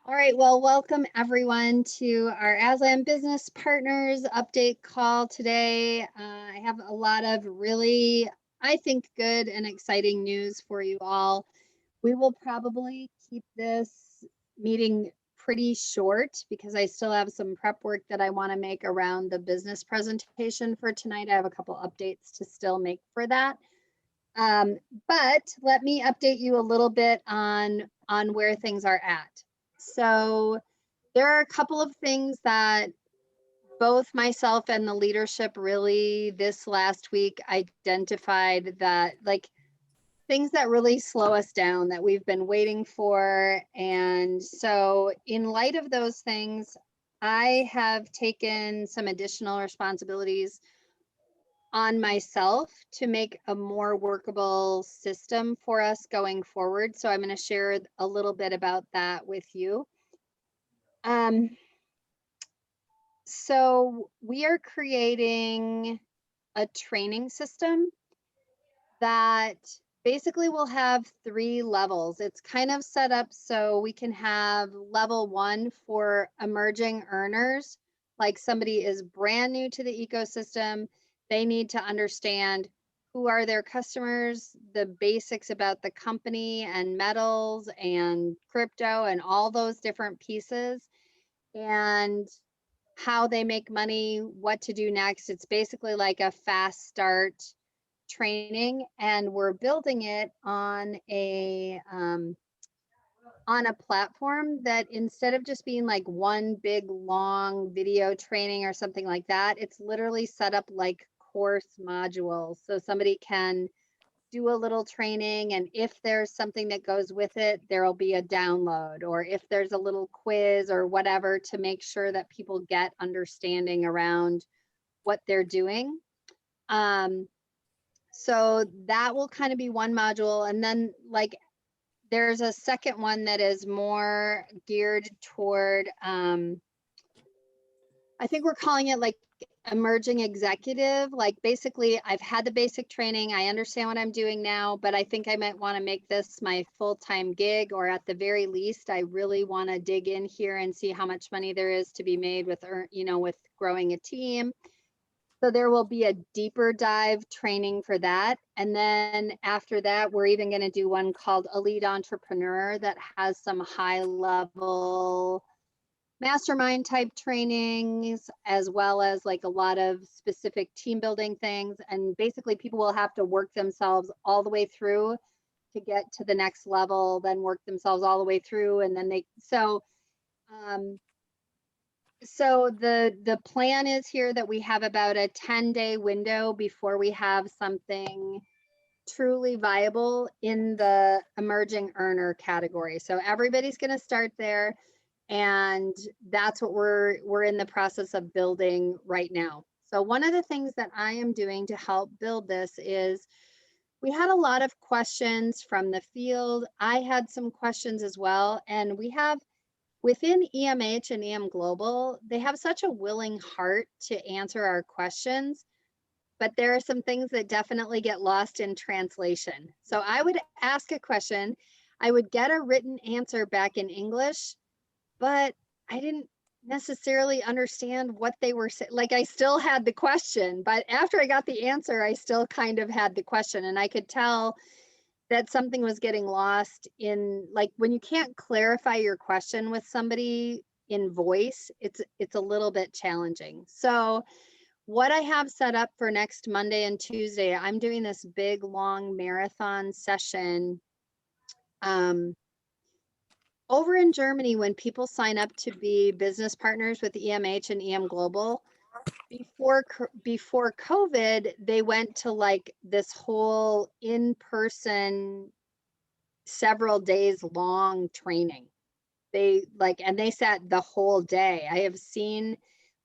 All right, well, welcome everyone to our Aslan Business Partners update call today. I have a lot of really, I think, good and exciting news for you all. We will probably keep this meeting pretty short because I still have some prep work that I want to make around the business presentation for tonight. I have a couple updates to still make for that. But let me update you a little bit on where things are at. So there are a couple of things that both myself and the leadership really this last week identified that like things that really slow us down that we've been waiting for. And so in light of those things, I have taken some additional responsibilities on myself to make a more workable system for us going forward. So I'm going to share a little bit about that with you. So we are creating a training system that basically will have 3 levels. It's kind of set up so we can have level 1 for emerging earners, like somebody is brand new to the ecosystem. They need to understand who are their customers, the basics about the company and metals and crypto and all those different pieces, and how they make money, what to do next. It's basically like a fast start training, and we're building it on a platform that instead of just being like one big long video training or something like that, it's literally set up like course modules. So somebody can do a little training, and if there's something that goes with it, there'll be a download, or if there's a little quiz or whatever to make sure that people get understanding around what they're doing. So that will kind of be one module. And then like there's a second one that is more geared toward, I think we're calling it like emerging executive. Like basically I've had the basic training, I understand what I'm doing now, but I think I might want to make this my full-time gig, or at the very least I really want to dig in here and see how much money there is to be made with with growing a team. So there will be a deeper dive training for that. And then after that, we're even going to do one called a lead entrepreneur that has some high level mastermind type trainings, as well as like a lot of specific team building things. And basically people will have to work themselves all the way through to get to the next level, then work themselves all the way through. And then so the plan is here that we have about a 10-day window before we have something truly viable in the emerging earner category. So everybody's going to start there, and that's what we're in the process of building right now. So one of the things that I am doing to help build this is we had a lot of questions from the field. I had some questions as well, and we have within EMH and EM Global, they have such a willing heart to answer our questions, but there are some things that definitely get lost in translation. So I would ask a question, I would get a written answer back in English, but I didn't necessarily understand what they were saying. Like I still had the question, but after I got the answer, I still kind of had the question, and I could tell that something was getting lost in, like, when you can't clarify your question with somebody in voice, it's a little bit challenging. So what I have set up for next Monday and Tuesday, I'm doing this big long marathon session over in Germany. When people sign up to be business partners with EMH and EM Global, before COVID, they went to like this whole in-person several days long training. And they sat the whole day. I have seen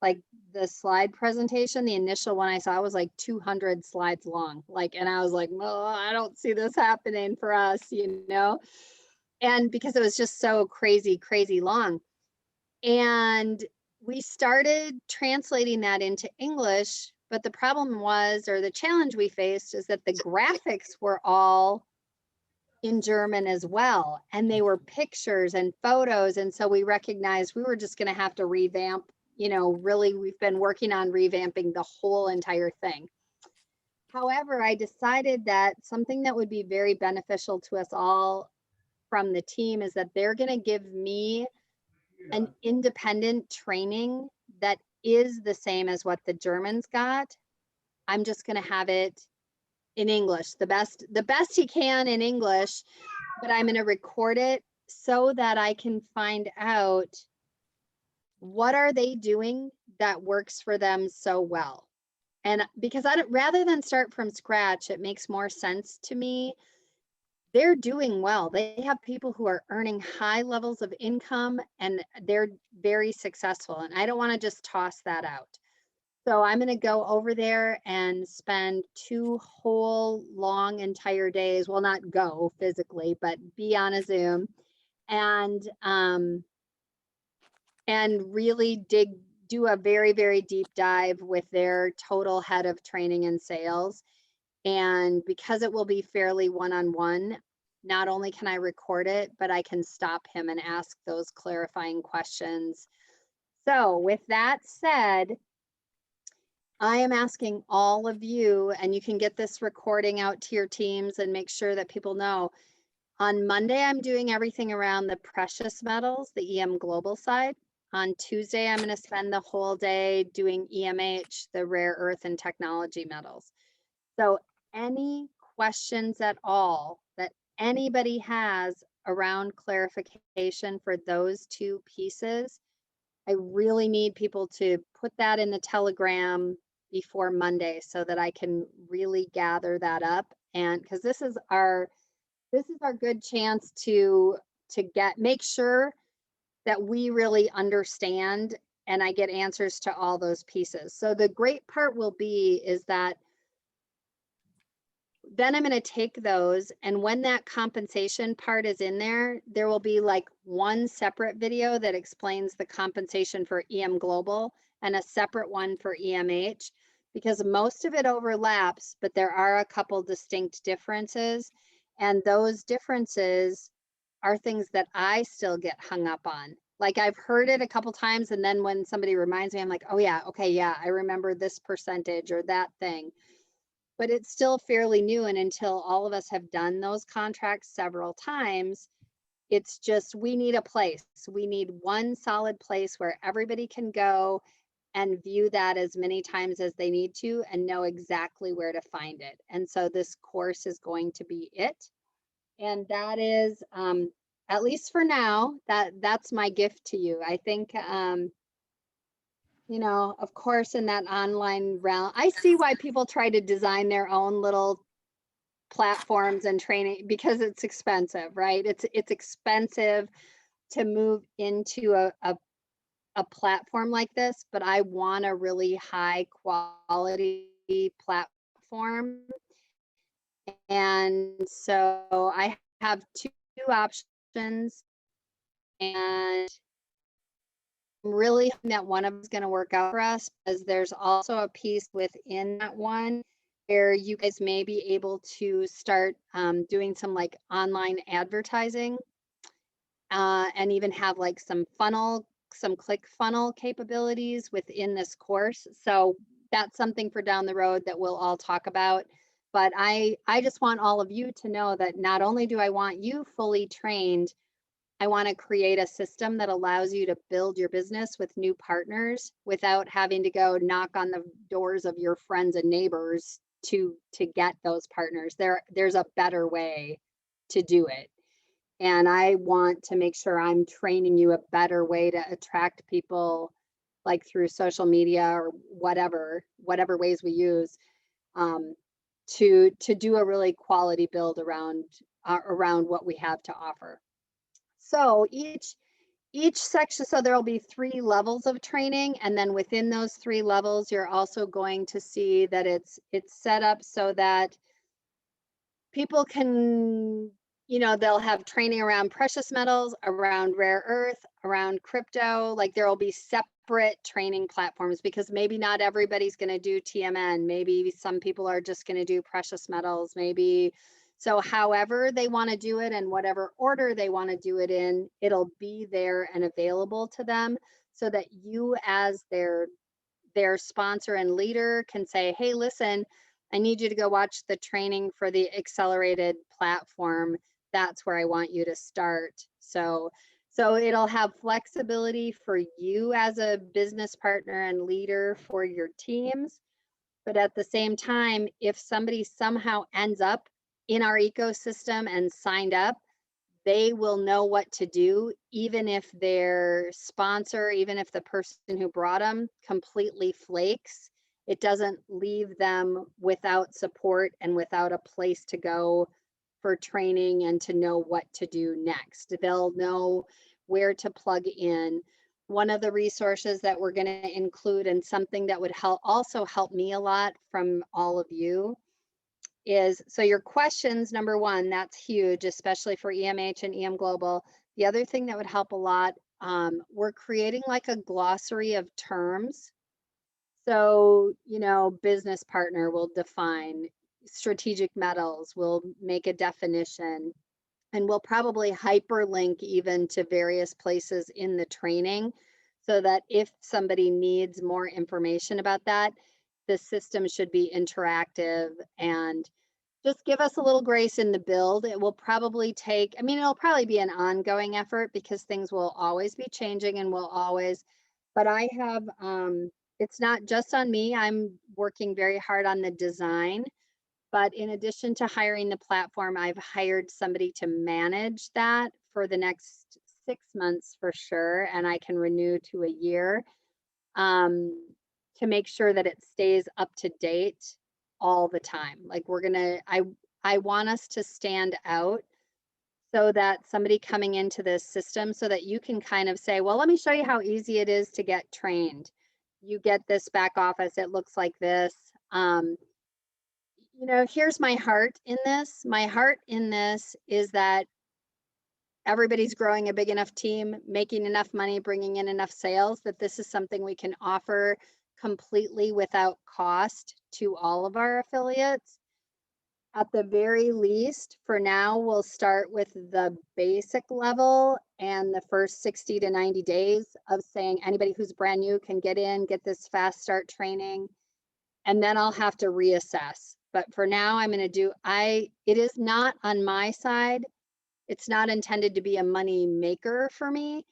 like the slide presentation, the initial one I saw was like 200 slides long. And I was like, oh, I don't see this happening for us, and because it was just so crazy long. And we started translating that into English, but the problem was, or the challenge we faced, is that the graphics were all in German as well. And they were pictures and photos. And so we recognized we were just going to have to revamp, really, we've been working on revamping the whole entire thing. However, I decided that something that would be very beneficial to us all from the team is that they're going to give me an independent training that is the same as what the Germans got. I'm just going to have it in English, the best he can in English, but I'm going to record it so that I can find out what are they doing that works for them so well. And because rather than start from scratch, it makes more sense to me. They're doing well. They have people who are earning high levels of income and they're very successful. And I don't want to just toss that out. So I'm going to go over there and spend 2 whole long entire days. Well, not go physically, but be on a Zoom and really do a very, very deep dive with their total head of training and sales. And because it will be fairly one-on-one, not only can I record it, but I can stop him and ask those clarifying questions. So with that said, I am asking all of you, and you can get this recording out to your teams and make sure that people know. On Monday, I'm doing everything around the precious metals, the EM Global side. On Tuesday, I'm going to spend the whole day doing EMH, the rare earth and technology metals. So any questions at all that anybody has around clarification for those 2 pieces, I really need people to put that in the Telegram before Monday so that I can really gather that up. And because this is our good chance to make sure that we really understand and I get answers to all those pieces. So the great part will be is that then I'm going to take those, and when that compensation part is in there, there will be like one separate video that explains the compensation for EM Global and a separate one for EMH, because most of it overlaps, but there are a couple distinct differences. And those differences are things that I still get hung up on. Like I've heard it a couple times, and then when somebody reminds me, I'm like, oh yeah, okay, yeah, I remember this percentage or that thing. But it's still fairly new, and until all of us have done those contracts several times, it's just, we need a place. We need one solid place where everybody can go and view that as many times as they need to and know exactly where to find it. And so this course is going to be it. And that is, at least for now, that's my gift to you. I think, of course, in that online realm, I see why people try to design their own little platforms and training because it's expensive, right? It's expensive to move into a platform like this, but I want a really high quality platform. And so I have 2 options, and I'm really hoping that one of them is going to work out for us, because there's also a piece within that one where you guys may be able to start doing some like online advertising and even have like some click funnel capabilities within this course. So that's something for down the road that we'll all talk about. But I just want all of you to know that not only do I want you fully trained, I want to create a system that allows you to build your business with new partners without having to go knock on the doors of your friends and neighbors to get those partners. There's a better way to do it. And I want to make sure I'm training you a better way to attract people, like through social media or whatever ways we use, to do a really quality build around what we have to offer. So each section, so there will be 3 levels of training, and then within those 3 levels, you're also going to see that it's set up so that people can, they'll have training around precious metals, around rare earth, around crypto. Like there will be separate training platforms, because maybe not everybody's going to do TMN. Maybe some people are just going to do precious metals. Maybe So however they want to do it and whatever order they want to do it in, it'll be there and available to them so that you as their sponsor and leader can say, hey, listen, I need you to go watch the training for the accelerated platform. That's where I want you to start. So it'll have flexibility for you as a business partner and leader for your teams. But at the same time, if somebody somehow ends up in our ecosystem and signed up, they will know what to do, even if their sponsor, even if the person who brought them completely flakes. It doesn't leave them without support and without a place to go for training and to know what to do next. They'll know where to plug in. One of the resources that we're going to include, and something that would also help me a lot from all of you, is, so your questions, number one, that's huge, especially for EMH and EM Global. The other thing that would help a lot, we're creating like a glossary of terms. So, business partner will define, strategic metals will make a definition, and we'll probably hyperlink even to various places in the training so that if somebody needs more information about that, the system should be interactive. And just give us a little grace in the build. It will probably take, it'll probably be an ongoing effort because things will always be changing and will always, but I have, it's not just on me. I'm working very hard on the design, but in addition to hiring the platform, I've hired somebody to manage that for the next 6 months for sure. And I can renew to a year, to make sure that it stays up to date all the time. Like I want us to stand out so that somebody coming into this system, so that you can kind of say, well, let me show you how easy it is to get trained. You get this back office, it looks like this. Here's my heart in this. My heart in this is that everybody's growing a big enough team, making enough money, bringing in enough sales, that this is something we can offer completely without cost to all of our affiliates. At the very least, for now, we'll start with the basic level and the first 60 to 90 days of saying anybody who's brand new can get in, get this fast start training, and then I'll have to reassess. But for now, I'm going to do, it is not on my side. It's not intended to be a money maker for me.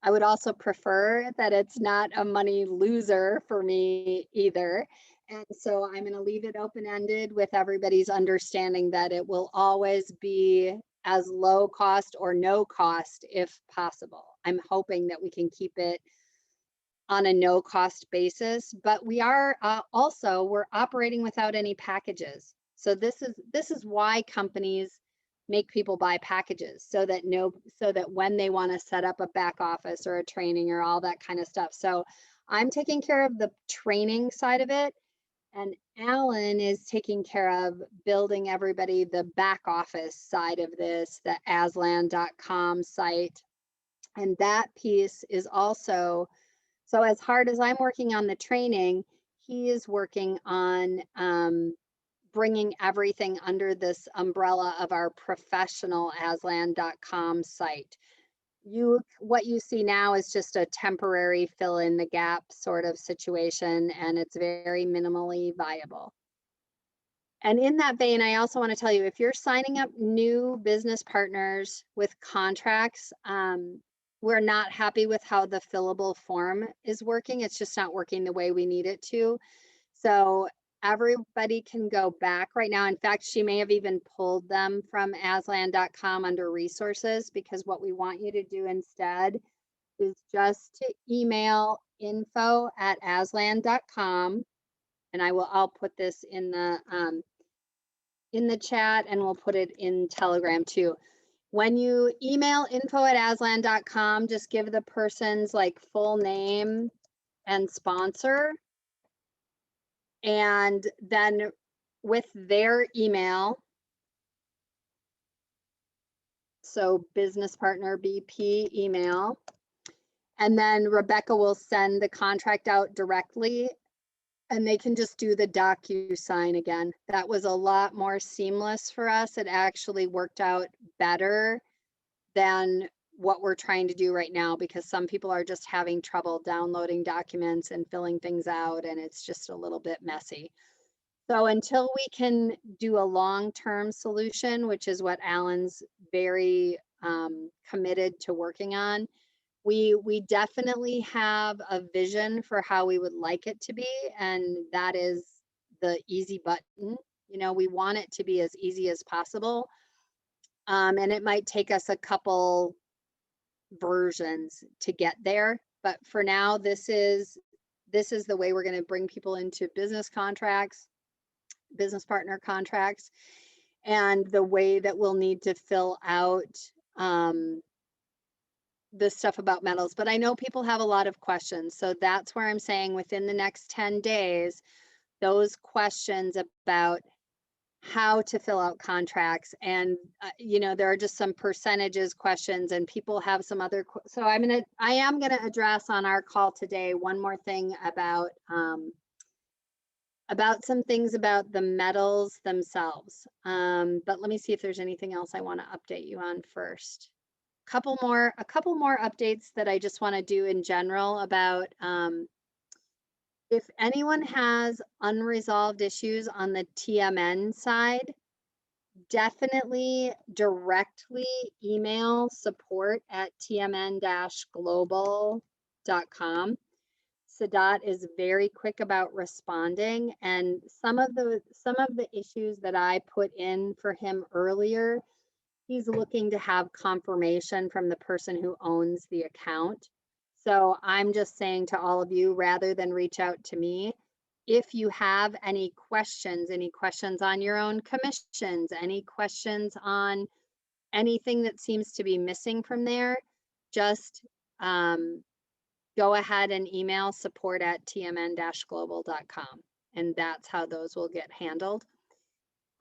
I would also prefer that it's not a money loser for me either. And so I'm going to leave it open-ended with everybody's understanding that it will always be as low cost or no cost if possible. I'm hoping that we can keep it on a no cost basis, but we are we're operating without any packages. So this is why companies make people buy packages, so that when they want to set up a back office or a training or all that kind of stuff. So I'm taking care of the training side of it, and Alan is taking care of building everybody the back office side of this, the Aslande.com site. And that piece is also, so as hard as I'm working on the training, he is working on bringing everything under this umbrella of our professional Aslande.com site. What you see now is just a temporary fill in the gap sort of situation, and it's very minimally viable. And in that vein, I also want to tell you, if you're signing up new business partners with contracts, we're not happy with how the fillable form is working. It's just not working the way we need it to. So everybody can go back right now. In fact, she may have even pulled them from Aslande.com under resources, because what we want you to do instead is just to email info@aslande.com. And I'll put this in the chat, and we'll put it in Telegram too. When you email info@aslande.com, just give the person's full name and sponsor. And then with their email, so business partner BP email, and then Rebecca will send the contract out directly and they can just do the DocuSign again. That was a lot more seamless for us. It actually worked out better than what we're trying to do right now, because some people are just having trouble downloading documents and filling things out, and it's just a little bit messy. So until we can do a long-term solution, which is what Alan's very committed to working on, we definitely have a vision for how we would like it to be, and that is the easy button. You know, we want it to be as easy as possible, and it might take us a couple versions to get there, but for now, this is the way we're going to bring people into business contracts, business partner contracts, and the way that we'll need to fill out the stuff about metals. But I know people have a lot of questions, so that's where I'm saying within the next 10 days, those questions about how to fill out contracts, and you know, there are just some percentages questions, and people have some other, so I am gonna address on our call today one more thing about some things about the metals themselves. But let me see if there's anything else I want to update you on first. A couple more updates that I just want to do in general about if anyone has unresolved issues on the TMN side, definitely directly email support@tmn-global.com. Sadat is very quick about responding, and some of the issues that I put in for him earlier, he's looking to have confirmation from the person who owns the account. So I'm just saying to all of you, rather than reach out to me, if you have any questions on your own commissions, any questions on anything that seems to be missing from there, just go ahead and email support@tmn-global.com, and that's how those will get handled.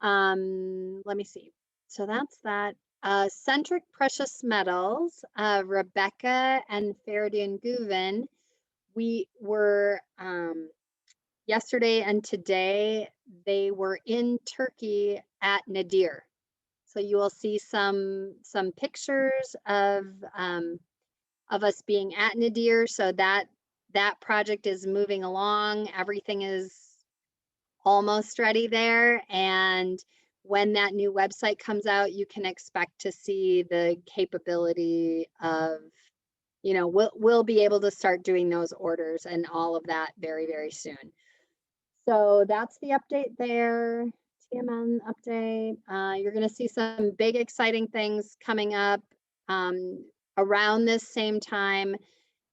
Let me see. So that's that. Centric Precious Metals, Rebecca and Ferdinand Guven, we were yesterday and today, they were in Turkey at Nadir. So you will see some pictures of us being at Nadir. So that project is moving along. Everything is almost ready there. And when that new website comes out, you can expect to see the capability of, you know, we'll be able to start doing those orders and all of that very, very soon. So that's the update there. TMN update. You're going to see some big exciting things coming up around this same time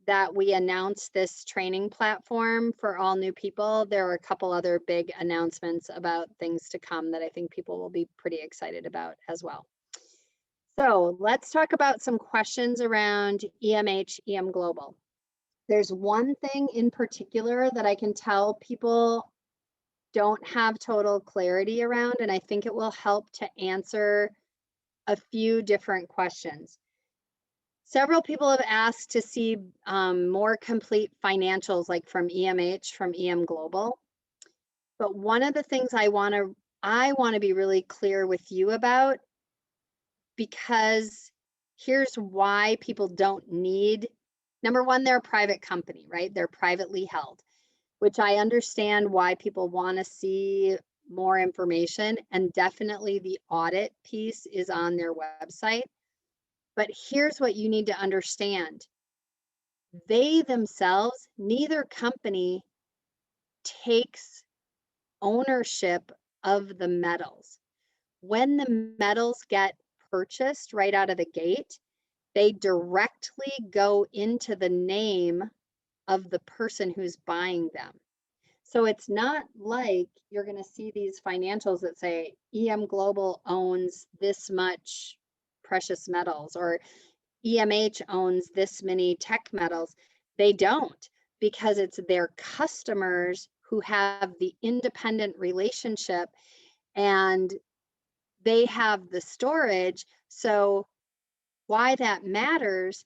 that we announced this training platform for all new people. There are a couple other big announcements about things to come that I think people will be pretty excited about as well. So let's talk about some questions around EMH, EM Global. There's one thing in particular that I can tell people don't have total clarity around, and I think it will help to answer a few different questions. Several people have asked to see more complete financials, like from EMH, from EM Global. But one of the things I want to be really clear with you about, because here's why people don't need, number one, they're a private company, right? They're privately held, which I understand why people want to see more information, and definitely the audit piece is on their website. But here's what you need to understand. They themselves, neither company takes ownership of the metals. When the metals get purchased right out of the gate, they directly go into the name of the person who's buying them. So it's not like you're going to see these financials that say EM Global owns this much precious metals, or EMH owns this many tech metals. They don't, because it's their customers who have the independent relationship, and they have the storage. So why that matters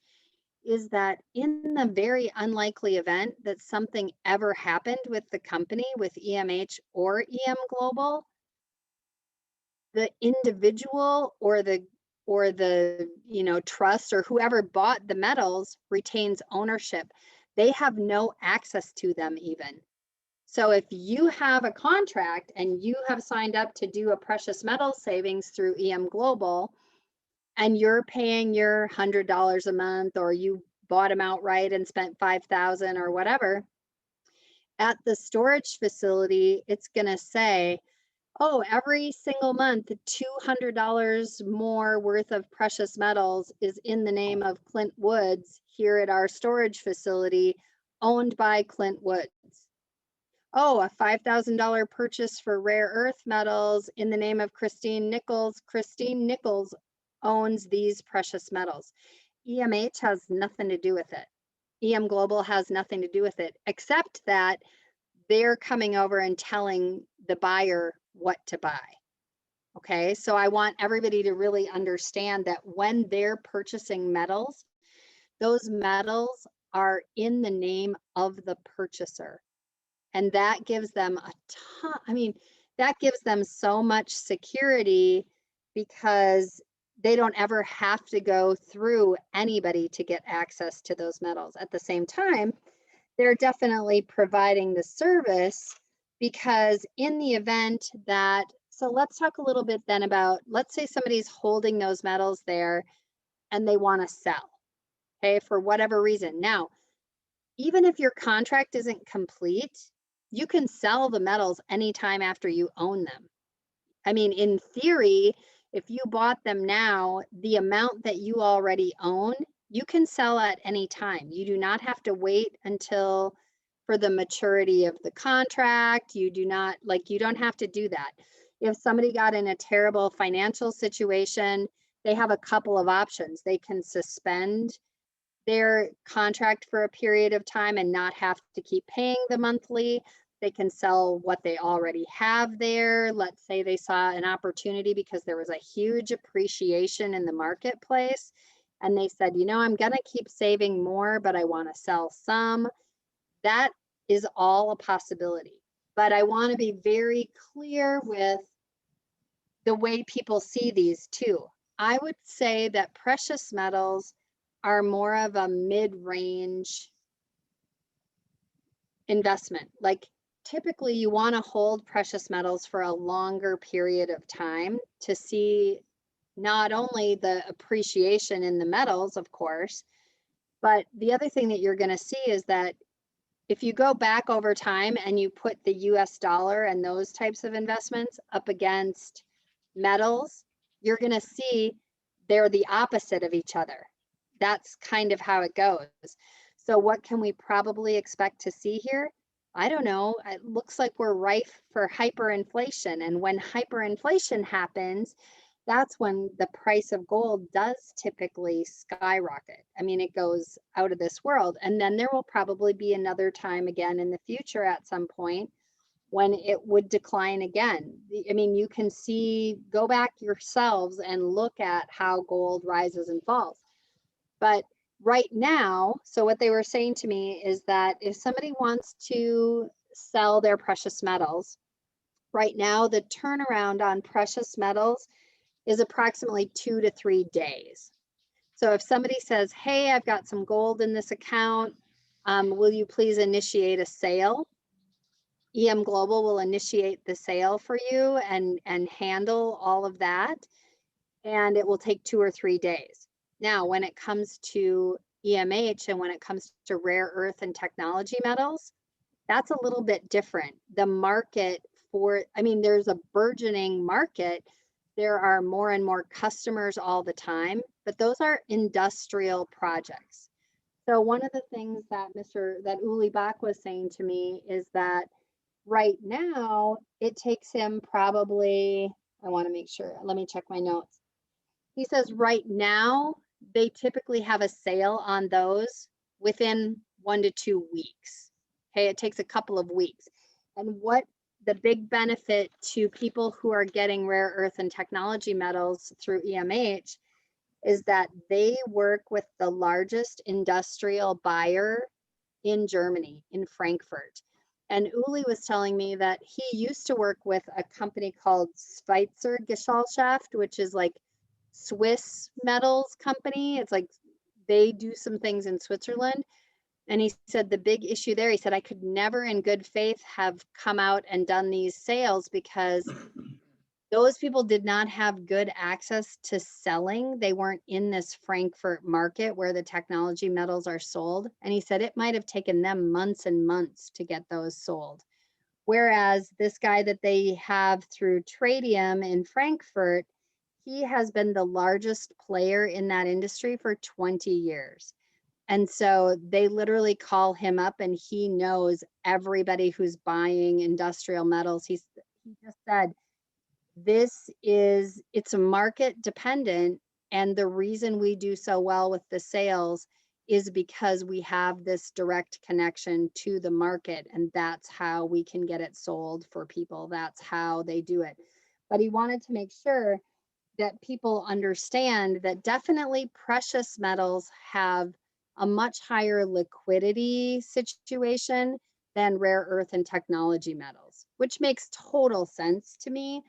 is that in the very unlikely event that something ever happened with the company, with EMH or EM Global, the individual or the trust or whoever bought the metals retains ownership. They have no access to them even. So if you have a contract and you have signed up to do a precious metals savings through EM Global, and you're paying your $100 a month, or you bought them outright and spent $5,000 or whatever, at the storage facility, it's going to say, oh, every single month, $200 more worth of precious metals is in the name of Clint Woods here at our storage facility, owned by Clint Woods. Oh, a $5,000 purchase for rare earth metals in the name of Christine Nichols. Christine Nichols owns these precious metals. EMH has nothing to do with it. EM Global has nothing to do with it, except that they're coming over and telling the buyer what to buy. Okay, so I want everybody to really understand that when they're purchasing metals, those metals are in the name of the purchaser. And that gives them a ton, I mean, that gives them so much security, because they don't ever have to go through anybody to get access to those metals. At the same time, they're definitely providing the service, because in the event that, so let's talk a little bit then about, let's say somebody's holding those metals there and they want to sell, okay, for whatever reason. Now, even if your contract isn't complete, you can sell the metals anytime after you own them. I mean, in theory, if you bought them now, the amount that you already own, you can sell at any time. You do not have to wait until for the maturity of the contract. You do not, like, you don't have to do that. If somebody got in a terrible financial situation, they have a couple of options. They can suspend their contract for a period of time and not have to keep paying the monthly. They can sell what they already have there. Let's say they saw an opportunity because there was a huge appreciation in the marketplace, and they said, you know, I'm going to keep saving more, but I want to sell some. That is all a possibility. But I want to be very clear with the way people see these too. I would say that precious metals are more of a mid-range investment. Like, typically you want to hold precious metals for a longer period of time to see not only the appreciation in the metals, of course, but the other thing that you're going to see is that if you go back over time and you put the US dollar and those types of investments up against metals, you're going to see they're the opposite of each other. That's kind of how it goes. So what can we probably expect to see here? I don't know. It looks like we're rife for hyperinflation. And when hyperinflation happens, that's when the price of gold does typically skyrocket. I mean, it goes out of this world. And then there will probably be another time again in the future at some point when it would decline again. I mean, you can see, go back yourselves and look at how gold rises and falls. But right now, so what they were saying to me is that if somebody wants to sell their precious metals, right now the turnaround on precious metals is approximately 2 to 3 days. So if somebody says, hey, I've got some gold in this account, will you please initiate a sale? EM Global will initiate the sale for you and handle all of that. And it will take 2 or 3 days. Now, when it comes to EMH and when it comes to rare earth and technology metals, that's a little bit different. The market for, I mean, there's a burgeoning market. There are more and more customers all the time, but those are industrial projects. So one of the things that Uli Bach was saying to me is that right now it takes him probably, I want to make sure, let me check my notes. He says right now they typically have a sale on those within 1 to 2 weeks. Okay, it takes a couple of weeks. And what the big benefit to people who are getting rare earth and technology metals through EMH is that they work with the largest industrial buyer in Germany, in Frankfurt. And Uli was telling me that he used to work with a company called Schweizer Gesellschaft, which is like Swiss metals company. It's like they do some things in Switzerland. And he said the big issue there, he said, I could never in good faith have come out and done these sales because those people did not have good access to selling. They weren't in this Frankfurt market where the technology metals are sold. And he said it might have taken them months and months to get those sold. Whereas this guy that they have through Tradium in Frankfurt, he has been the largest player in that industry for 20 years. And so they literally call him up and he knows everybody who's buying industrial metals. He just said, it's market dependent. And the reason we do so well with the sales is because we have this direct connection to the market. And that's how we can get it sold for people. That's how they do it. But he wanted to make sure that people understand that definitely precious metals have a much higher liquidity situation than rare earth and technology metals, which makes total sense to me.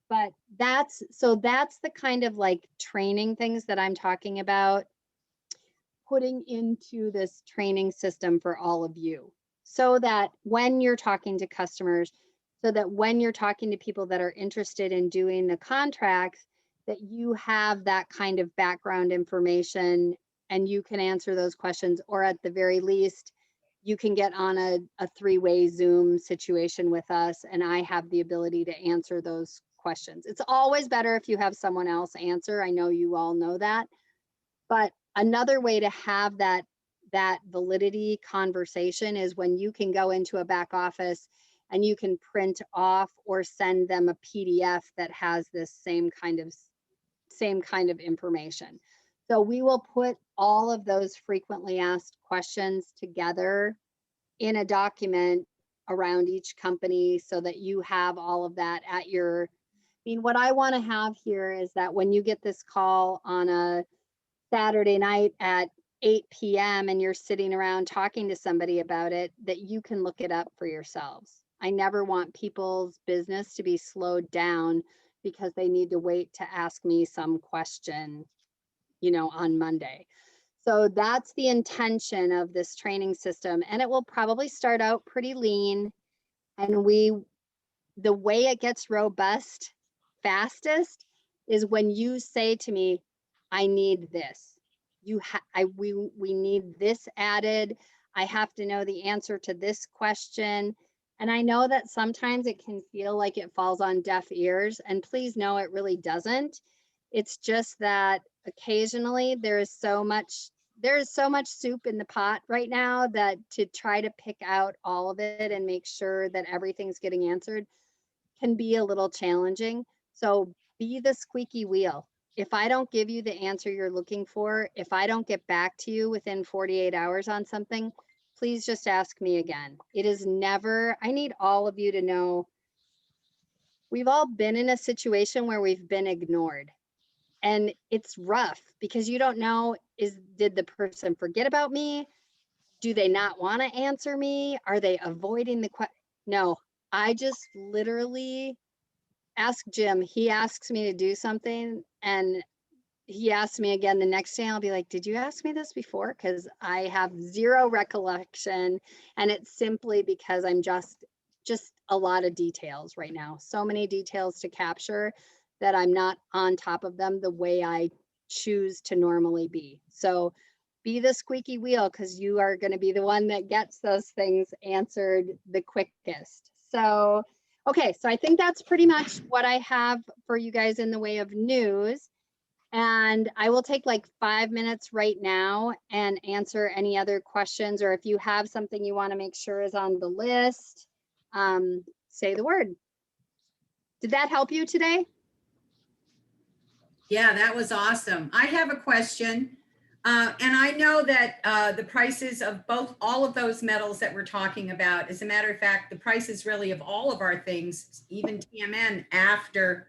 But that's the kind of like training things that I'm talking about, putting into this training system for all of you, so that when you're talking to customers, so that when you're talking to people that are interested in doing the contracts, that you have that kind of background information and you can answer those questions, or at the very least, you can get on a three-way Zoom situation with us and I have the ability to answer those questions. It's always better if you have someone else answer. I know you all know that. But another way to have that validity conversation is when you can go into a back office and you can print off or send them a PDF that has this same kind of information. So we will put all of those frequently asked questions together in a document around each company so that you have all of that at your, what I want to have here is that when you get this call on a Saturday night at 8 p.m. and you're sitting around talking to somebody about it, that you can look it up for yourselves. I never want people's business to be slowed down because they need to wait to ask me some question, on Monday. So that's the intention of this training system. And it will probably start out pretty lean. And the way it gets robust fastest is when you say to me, I need this. We need this added. I have to know the answer to this question. And I know that sometimes it can feel like it falls on deaf ears, and please know it really doesn't. It's just that occasionally there is so much soup in the pot right now that to try to pick out all of it and make sure that everything's getting answered can be a little challenging. So be the squeaky wheel. If I don't give you the answer you're looking for, if I don't get back to you within 48 hours on something, please just ask me again. It is never, I need all of you to know, we've all been in a situation where we've been ignored. And it's rough because you don't know, did the person forget about me? Do they not want to answer me? Are they avoiding the question? No, I just literally ask Jim. He asks me to do something and he asks me again the next day. I'll be like, did you ask me this before? Because I have zero recollection. And it's simply because I'm just a lot of details right now. So many details to capture that I'm not on top of them the way I choose to normally be. So be the squeaky wheel because you are going to be the one that gets those things answered the quickest. So, okay, so I think that's pretty much what I have for you guys in the way of news. And I will take like 5 minutes right now and answer any other questions, or if you have something you want to make sure is on the list, say the word. Did that help you today? Yeah, that was awesome. I have a question. And I know that the prices of all of those metals that we're talking about, as a matter of fact, the prices really of all of our things, even TMN after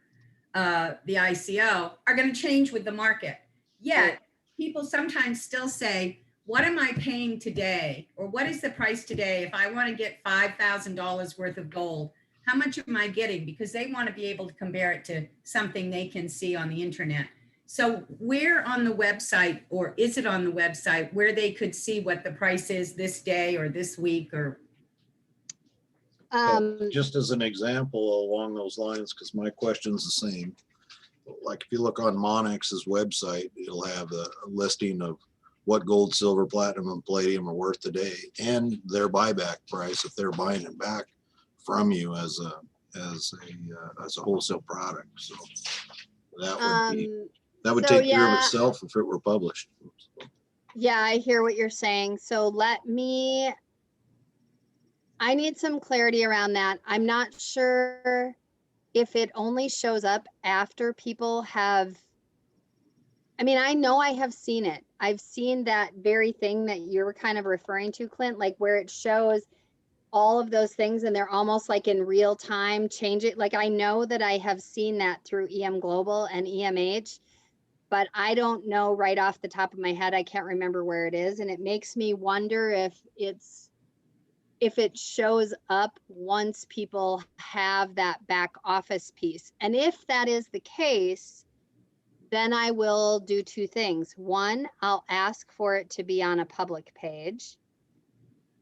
the ICO, are going to change with the market. Yet people sometimes still say, what am I paying today? Or what is the price today? If I want to get $5,000 worth of gold, how much am I getting? Because they want to be able to compare it to something they can see on the internet. So where on the website, or is it on the website where they could see what the price is this day or this week? Or Just as an example along those lines, because my question's the same. Like if you look on Monex's website, it'll have a listing of what gold, silver, platinum, and palladium are worth today, and their buyback price if they're buying it back from you as a wholesale product. So that would take care of itself if it were published. Yeah, I hear what you're saying. So I need some clarity around that. I'm not sure if it only shows up after people have, I mean, I know I have seen it. I've seen that very thing that you're kind of referring to, Clint, like where it shows all of those things and they're almost like in real time change it. Like I know that I have seen that through EM Global and EMH, but I don't know right off the top of my head. I can't remember where it is. And it makes me wonder if it shows up once people have that back office piece. And if that is the case, then I will do two things. One, I'll ask for it to be on a public page.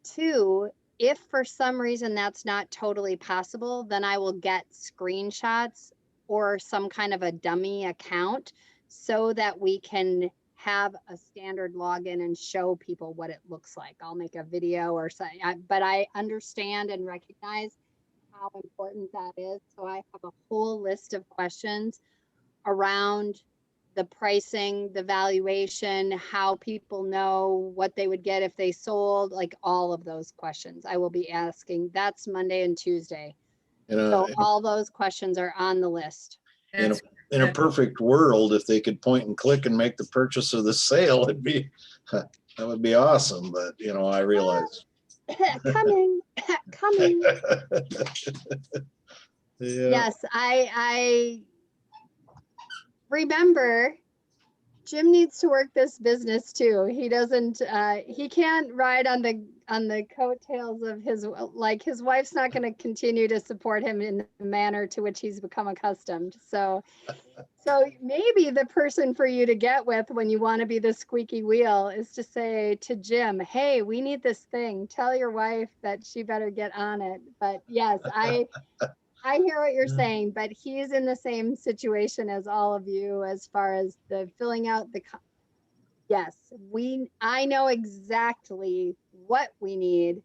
Two, if for some reason that's not totally possible, then I will get screenshots or some kind of a dummy account so that we can have a standard login and show people what it looks like. I'll make a video or something, but I understand and recognize how important that is. So I have a whole list of questions around the pricing, the valuation, how people know what they would get if they sold, like all of those questions I will be asking. That's Monday and Tuesday. So all those questions are on the list. In a perfect world, if they could point and click and make the purchase of the sale, that would be awesome. But I realize coming. Yeah. Yes, I remember Jim needs to work this business too. He doesn't, he can't ride on the coattails of his wife's not going to continue to support him in the manner to which he's become accustomed. So maybe the person for you to get with when you want to be the squeaky wheel is to say to Jim, hey, we need this thing. Tell your wife that she better get on it. But yes, I hear what you're saying, but he's in the same situation as all of you as far as the filling out the, yes, I know exactly what we need.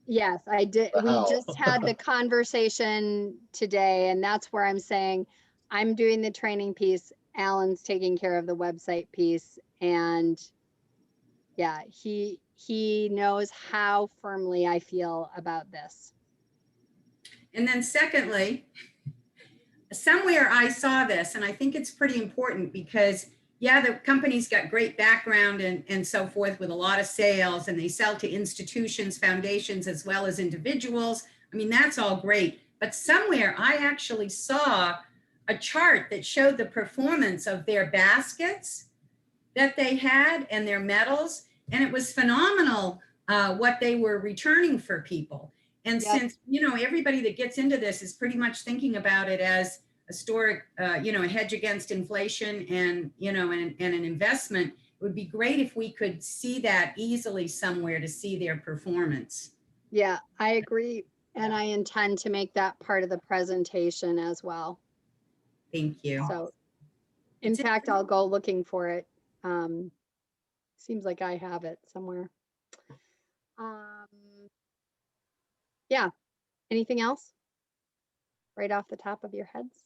Yes, I did. We just had the conversation today, and that's where I'm saying I'm doing the training piece. Alan's taking care of the website piece. And yeah, he knows how firmly I feel about this. And then secondly, somewhere I saw this, and I think it's pretty important because, yeah, the company's got great background and so forth with a lot of sales, and they sell to institutions, foundations, as well as individuals. I mean, that's all great. But somewhere I actually saw a chart that showed the performance of their baskets that they had and their metals, and it was phenomenal what they were returning for people. And yep. Since, everybody that gets into this is pretty much thinking about it as a historic, a hedge against inflation and, and an investment, it would be great if we could see that easily somewhere to see their performance. Yeah, I agree. And I intend to make that part of the presentation as well. Thank you. So in fact, I'll go looking for it. Seems like I have it somewhere. Yeah. Anything else? Right off the top of your heads?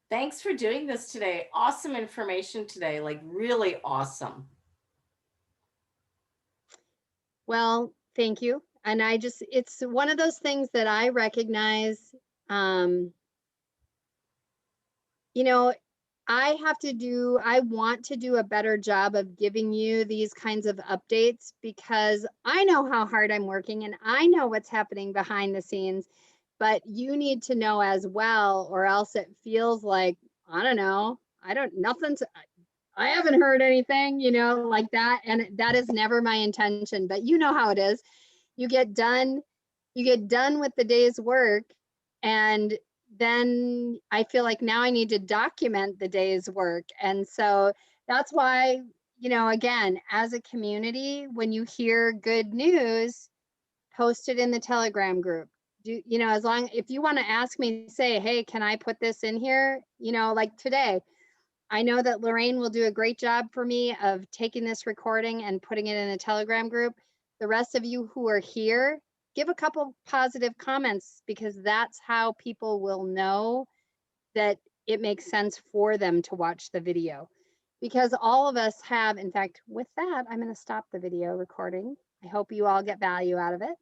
Thanks for doing this today. Awesome information today, like really awesome. Well, thank you. And it's one of those things that I recognize, I want to do a better job of giving you these kinds of updates because I know how hard I'm working and I know what's happening behind the scenes, but you need to know as well, or else it feels like, I don't know, I haven't heard anything, like that. And that is never my intention, but you know how it is. You get done with the day's work, and then I feel like now I need to document the day's work. And so that's why, again, as a community, when you hear good news, post it in the Telegram group. If you want to ask me, say, hey, can I put this in here? Like today, I know that Lorraine will do a great job for me of taking this recording and putting it in a Telegram group. The rest of you who are here, give a couple positive comments, because that's how people will know that it makes sense for them to watch the video. Because all of us have, in fact, with that, I'm going to stop the video recording. I hope you all get value out of it.